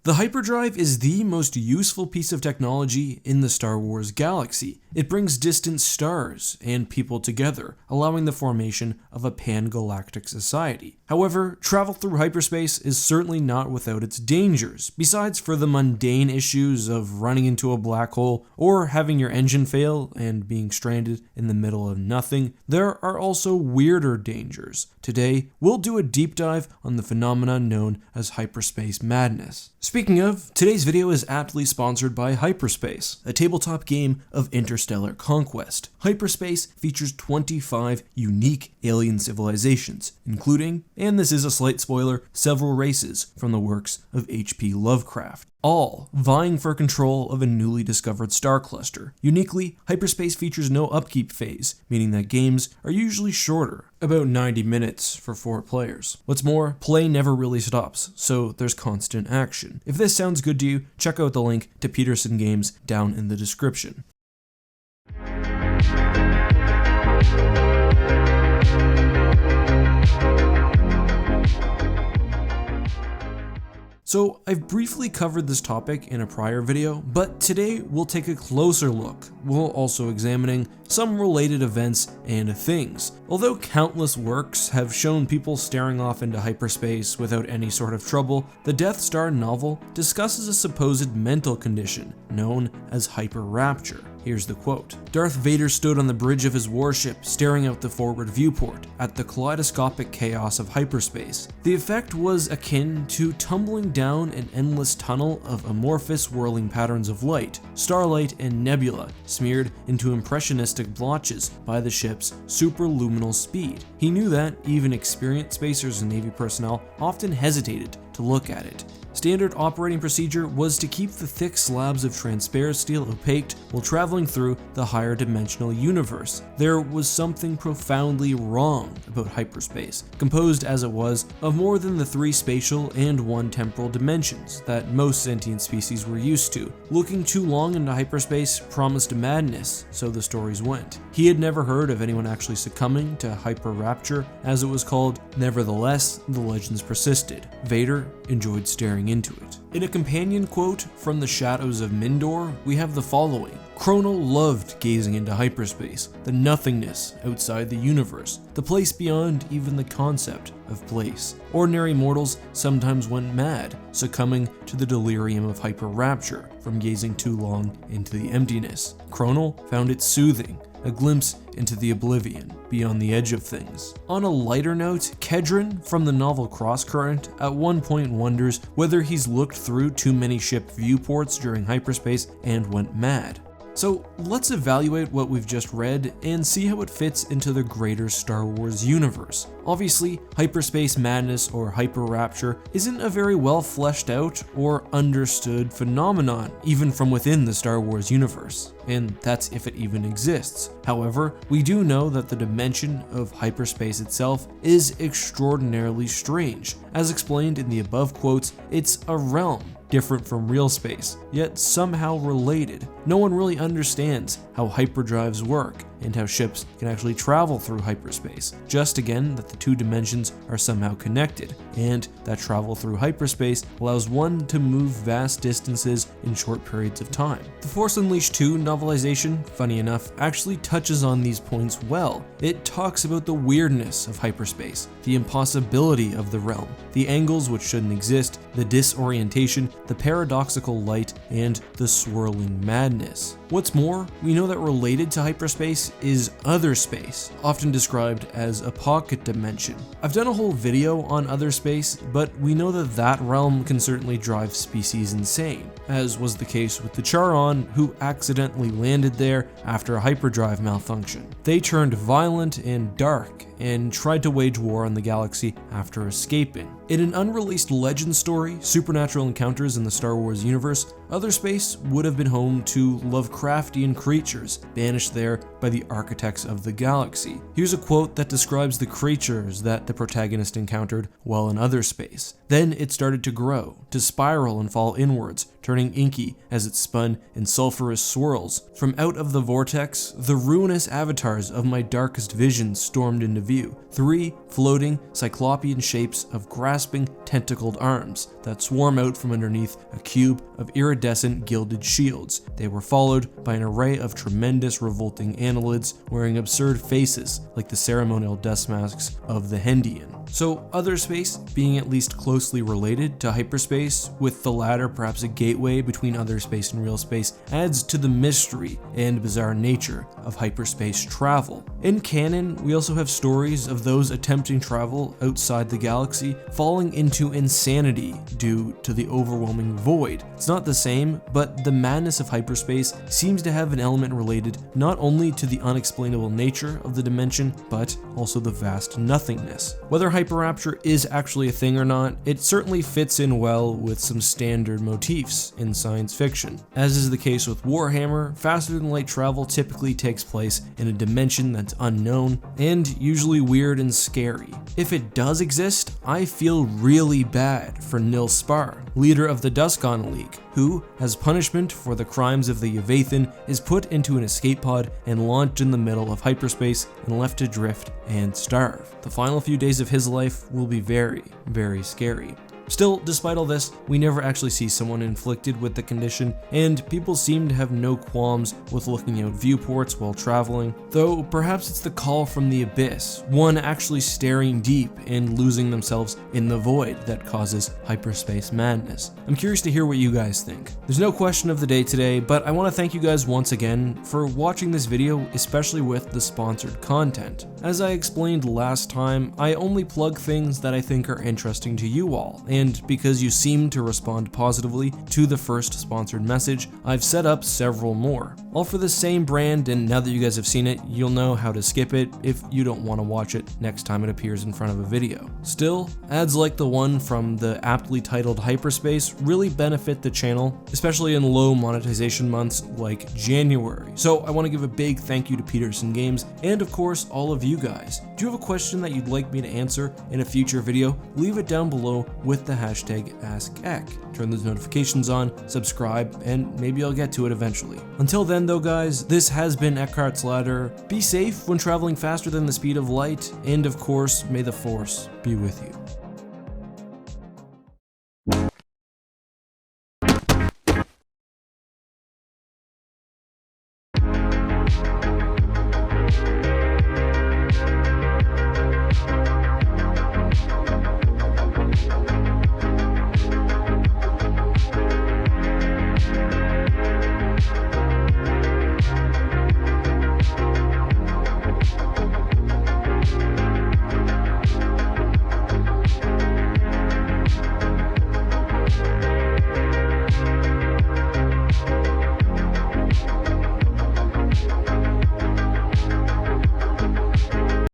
The hyperdrive is the most useful piece of technology in the Star Wars galaxy. It brings distant stars and people together, allowing the formation of a pan-galactic society. However, travel through hyperspace is certainly not without its dangers. Besides for the mundane issues of running into a black hole or having your engine fail and being stranded in the middle of nothing, there are also weirder dangers. Today, we'll do a deep dive on the phenomenon known as Hyperspace Madness. Speaking of, today's video is aptly sponsored by Hyperspace, a tabletop game of interstellar conquest. Hyperspace features 25 unique alien civilizations, including, and this is a slight spoiler, several races from the works of H.P. Lovecraft, all vying for control of a newly discovered star cluster. Uniquely, Hyperspace features no upkeep phase, meaning that games are usually shorter, about 90 minutes for 4 players. What's more, play never really stops, so there's constant action. If this sounds good to you, check out the link to Peterson Games down in the description. So I've briefly covered this topic in a prior video, but today we'll take a closer look, while also examining some related events and things. Although countless works have shown people staring off into hyperspace without any sort of trouble, the Death Star novel discusses a supposed mental condition known as Hyper-rapture. Here's the quote. Darth Vader stood on the bridge of his warship, staring out the forward viewport at the kaleidoscopic chaos of hyperspace. The effect was akin to tumbling down an endless tunnel of amorphous whirling patterns of light, starlight, and nebula, smeared into impressionistic blotches by the ship's superluminal speed. He knew that even experienced spacers and Navy personnel often hesitated to look at it. Standard operating procedure was to keep the thick slabs of transparent steel opaque while traveling through the higher dimensional universe. There was something profoundly wrong about hyperspace, composed as it was of more than the 3 spatial and 1 temporal dimensions that most sentient species were used to. Looking too long into hyperspace promised madness, so the stories went. He had never heard of anyone actually succumbing to hyper-rapture, as it was called. Nevertheless, the legends persisted. Vader enjoyed staring into it. In a companion quote from the Shadows of Mindor, we have the following. Chronal loved gazing into hyperspace, the nothingness outside the universe, the place beyond even the concept of place. Ordinary mortals sometimes went mad, succumbing to the delirium of hyper-rapture from gazing too long into the emptiness. Chronal found it soothing, a glimpse into the oblivion beyond the edge of things. On a lighter note, Kedron from the novel Crosscurrent at one point wonders whether he's looked through too many ship viewports during hyperspace and went mad. So let's evaluate what we've just read and see how it fits into the greater Star Wars universe. Obviously, Hyperspace Madness or Hyper-rapture isn't a very well fleshed out or understood phenomenon, even from within the Star Wars universe, and that's if it even exists. However, we do know that the dimension of hyperspace itself is extraordinarily strange. As explained in the above quotes, it's a realm different from real space, yet somehow related. No one really understands how hyperdrives work and how ships can actually travel through hyperspace. Just again that the 2 dimensions are somehow connected, and that travel through hyperspace allows one to move vast distances in short periods of time. The Force Unleashed 2 novelization, funny enough, actually touches on these points well. It talks about the weirdness of hyperspace, the impossibility of the realm, the angles which shouldn't exist, the disorientation, the paradoxical light, and the swirling madness. What's more, we know that related to hyperspace is other space, often described as a pocket dimension. I've done a whole video on other space, but we know that that realm can certainly drive species insane, as was the case with the Charon, who accidentally landed there after a hyperdrive malfunction. They turned violent and dark, and tried to wage war on the galaxy after escaping. In an unreleased legend story, Supernatural Encounters in the Star Wars universe, other space would have been home to Lovecraftian creatures, banished there by the architects of the galaxy. Here's a quote that describes the creatures that the protagonist encountered while in other space. Then it started to grow, to spiral and fall inwards, turning inky as it spun in sulphurous swirls. From out of the vortex, the ruinous avatars of my darkest visions stormed into view. 3 floating, cyclopean shapes of grasping, tentacled arms. that swarm out from underneath a cube of iridescent gilded shields. They were followed by an array of tremendous revolting annelids wearing absurd faces like the ceremonial dust masks of the Hendian. So other space being at least closely related to hyperspace, with the latter perhaps a gateway between other space and real space, adds to the mystery and bizarre nature of hyperspace travel. In canon, we also have stories of those attempting travel outside the galaxy falling into insanity due to the overwhelming void. It's not the same, but the madness of hyperspace seems to have an element related not only to the unexplainable nature of the dimension, but also the vast nothingness. Whether Hyper-rapture is actually a thing or not, it certainly fits in well with some standard motifs in science fiction. As is the case with Warhammer, faster-than-light travel typically takes place in a dimension that's unknown and usually weird and scary. If it does exist, I feel really bad for Nil Spar, leader of the Duskon League, who, as punishment for the crimes of the Yvathan, is put into an escape pod and launched in the middle of hyperspace and left to drift and starve. The final few days of his life will be very, very scary. Still, despite all this, we never actually see someone inflicted with the condition, and people seem to have no qualms with looking out viewports while traveling, though perhaps it's the call from the abyss, one actually staring deep and losing themselves in the void that causes hyperspace madness. I'm curious to hear what you guys think. There's no question of the day today, but I want to thank you guys once again for watching this video, especially with the sponsored content. As I explained last time, I only plug things that I think are interesting to you all, and because you seem to respond positively to the first sponsored message, I've set up several more. All for the same brand, and now that you guys have seen it, you'll know how to skip it if you don't want to watch it next time it appears in front of a video. Still, ads like the one from the aptly titled Hyperspace really benefit the channel, especially in low monetization months like January. So I want to give a big thank you to Peterson Games, and of course all of you guys. Do you have a question that you'd like me to answer in a future video? Leave it down below with the hashtag AskEck. Turn those notifications on, subscribe, and maybe I'll get to it eventually. Until then though guys, this has been EckhartsLadder. Be safe when traveling faster than the speed of light, and of course, may the Force be with you.